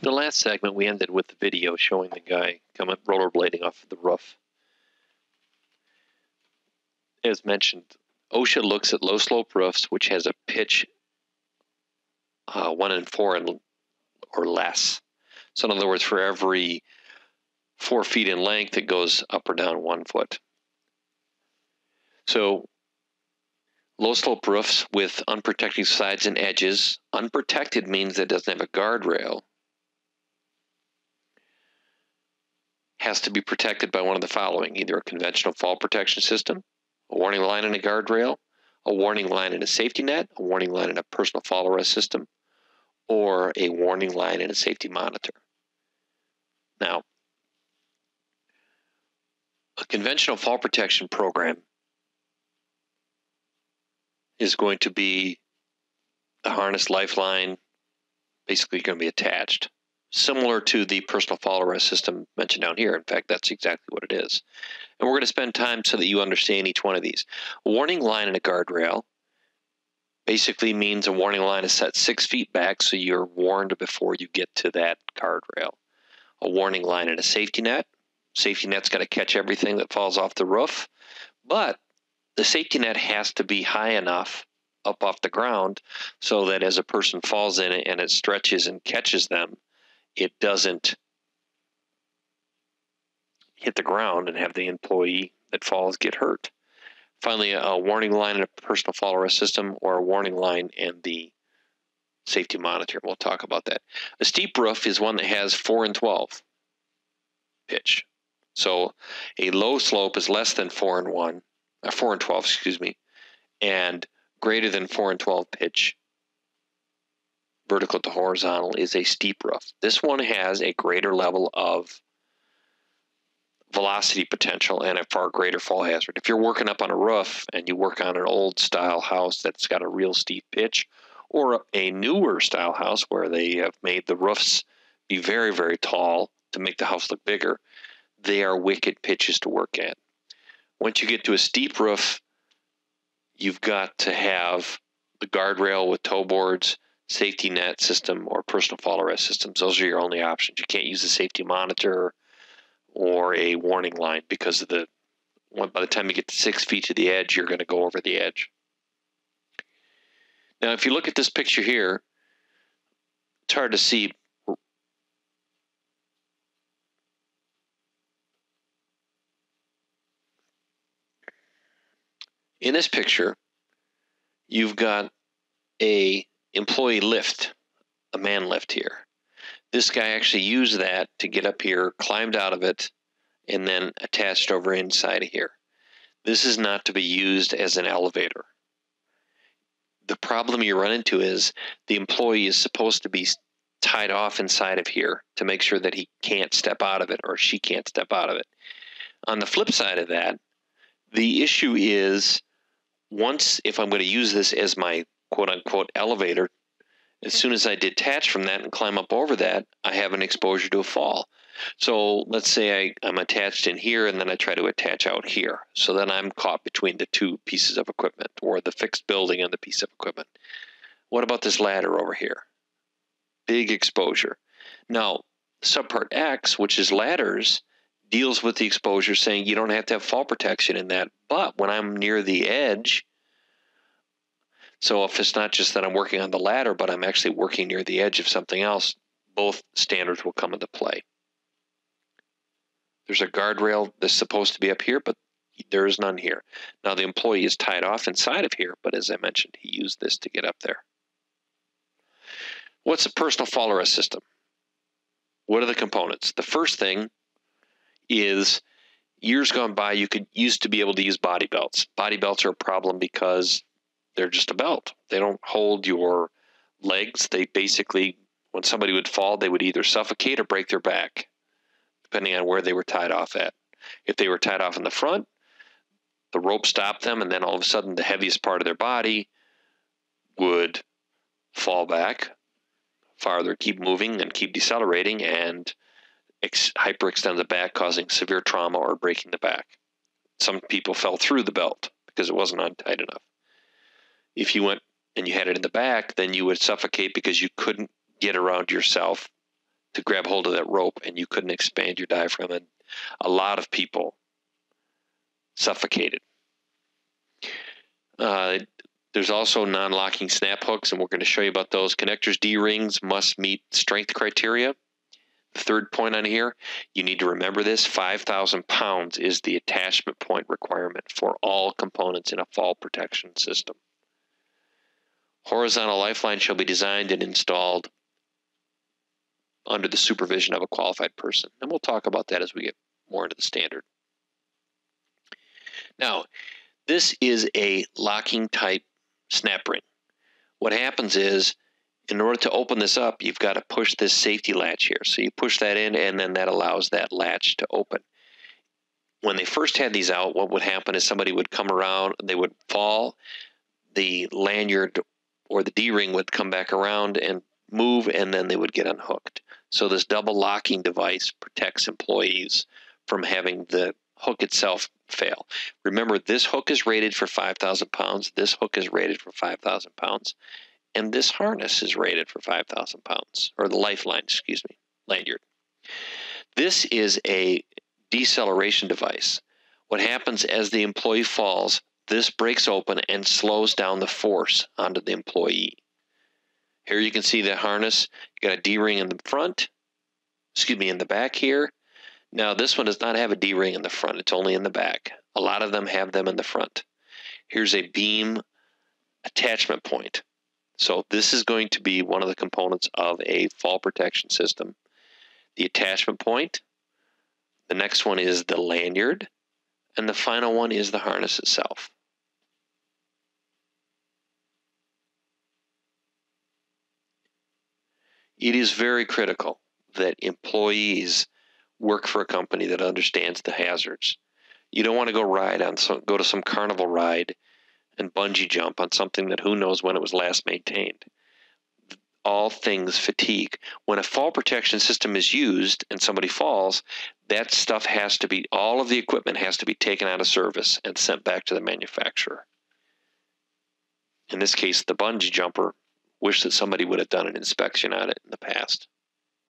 The last segment, we ended with the video showing the guy coming rollerblading off the roof. As mentioned, OSHA looks at low-slope roofs, which has a pitch 1 in 4 or less. So in other words, for every 4 feet in length, it goes up or down 1 foot. So low-slope roofs with unprotected sides and edges. Unprotected means that it doesn't have a guardrail. Has to be protected by one of the following: either a conventional fall protection system, a warning line and a guardrail, a warning line and a safety net, a warning line and a personal fall arrest system, or a warning line and a safety monitor. Now, a conventional fall protection program is going to be a harness lifeline, basically going to be attached, similar to the personal fall arrest system mentioned down here. In fact, that's exactly what it is. And we're going to spend time so that you understand each one of these. A warning line and a guardrail basically means a warning line is set 6 feet back so you're warned before you get to that guardrail. A warning line and a safety net. Safety net's got to catch everything that falls off the roof, but the safety net has to be high enough up off the ground so that as a person falls in it and it stretches and catches them, it doesn't hit the ground and have the employee that falls get hurt. Finally, a warning line and a personal fall arrest system, or a warning line and the safety monitor. We'll talk about that. A steep roof is one that has 4 and 12 pitch. So a low slope is less than 4 and 12, excuse me, and greater than 4 and 12 pitch, vertical to horizontal, is a steep roof. This one has a greater level of velocity potential and a far greater fall hazard. If you're working up on a roof and you work on an old style house that's got a real steep pitch, or a newer style house where they have made the roofs be very, very tall to make the house look bigger, they are wicked pitches to work at. Once you get to a steep roof, you've got to have the guardrail with toe boards, safety net system, or personal fall arrest systems. Those are your only options. You can't use a safety monitor or a warning line because of by the time you get to 6 feet to the edge, you're going to go over the edge. Now, if you look at this picture here, it's hard to see. In this picture, you've got a employee lift, a man lift here. This guy actually used that to get up here, climbed out of it, and then attached over inside of here. This is not to be used as an elevator. The problem you run into is the employee is supposed to be tied off inside of here to make sure that he can't step out of it or she can't step out of it. On the flip side of that, the issue is if I'm going to use this as my quote-unquote elevator, as soon as I detach from that and climb up over that, I have an exposure to a fall. So let's say I'm attached in here and then I try to attach out here. So then I'm caught between the two pieces of equipment, or the fixed building and the piece of equipment. What about this ladder over here? Big exposure. Now, subpart X, which is ladders, deals with the exposure, saying you don't have to have fall protection in that. But when I'm near the edge, so if it's not just that I'm working on the ladder, but I'm actually working near the edge of something else, both standards will come into play. There's a guardrail that's supposed to be up here, but there is none here. Now the employee is tied off inside of here, but as I mentioned, he used this to get up there. What's a personal fall arrest system? What are the components? The first thing is, years gone by, you used to be able to use body belts. Body belts are a problem because they're just a belt. They don't hold your legs. They basically, when somebody would fall, they would either suffocate or break their back, depending on where they were tied off at. If they were tied off in the front, the rope stopped them, and then all of a sudden the heaviest part of their body would fall back farther, keep moving and keep decelerating, and hyperextend the back, causing severe trauma or breaking the back. Some people fell through the belt because it wasn't untight enough. If you went and you had it in the back, then you would suffocate because you couldn't get around yourself to grab hold of that rope, and you couldn't expand your diaphragm, and a lot of people suffocated. There's also non-locking snap hooks, and we're going to show you about those. Connectors D-rings must meet strength criteria. The third point on here, you need to remember this, 5,000 pounds is the attachment point requirement for all components in a fall protection system. Horizontal lifeline shall be designed and installed under the supervision of a qualified person. And we'll talk about that as we get more into the standard. Now, this is a locking type snap ring. What happens is, in order to open this up, you've got to push this safety latch here. So you push that in, and then that allows that latch to open. When they first had these out, what would happen is somebody would come around, they would fall, the lanyard or the D-ring would come back around and move, and then they would get unhooked. So this double locking device protects employees from having the hook itself fail. Remember, this hook is rated for 5,000 pounds. This hook is rated for 5,000 pounds. And this harness is rated for 5,000 pounds, or the lifeline, excuse me, lanyard. This is a deceleration device. What happens as the employee falls, this breaks open and slows down the force onto the employee. Here you can see the harness. You got a D-ring in the front, in the back here. Now this one does not have a D-ring in the front, it's only in the back. A lot of them have them in the front. Here's a beam attachment point. So this is going to be one of the components of a fall protection system. The attachment point, the next one is the lanyard, and the final one is the harness itself. It is very critical that employees work for a company that understands the hazards. You don't want to go to some carnival ride and bungee jump on something that who knows when it was last maintained. All things fatigue. When a fall protection system is used and somebody falls, that stuff has to be, all of the equipment has to be taken out of service and sent back to the manufacturer. In this case, the bungee jumper wished that somebody would have done an inspection on it in the past.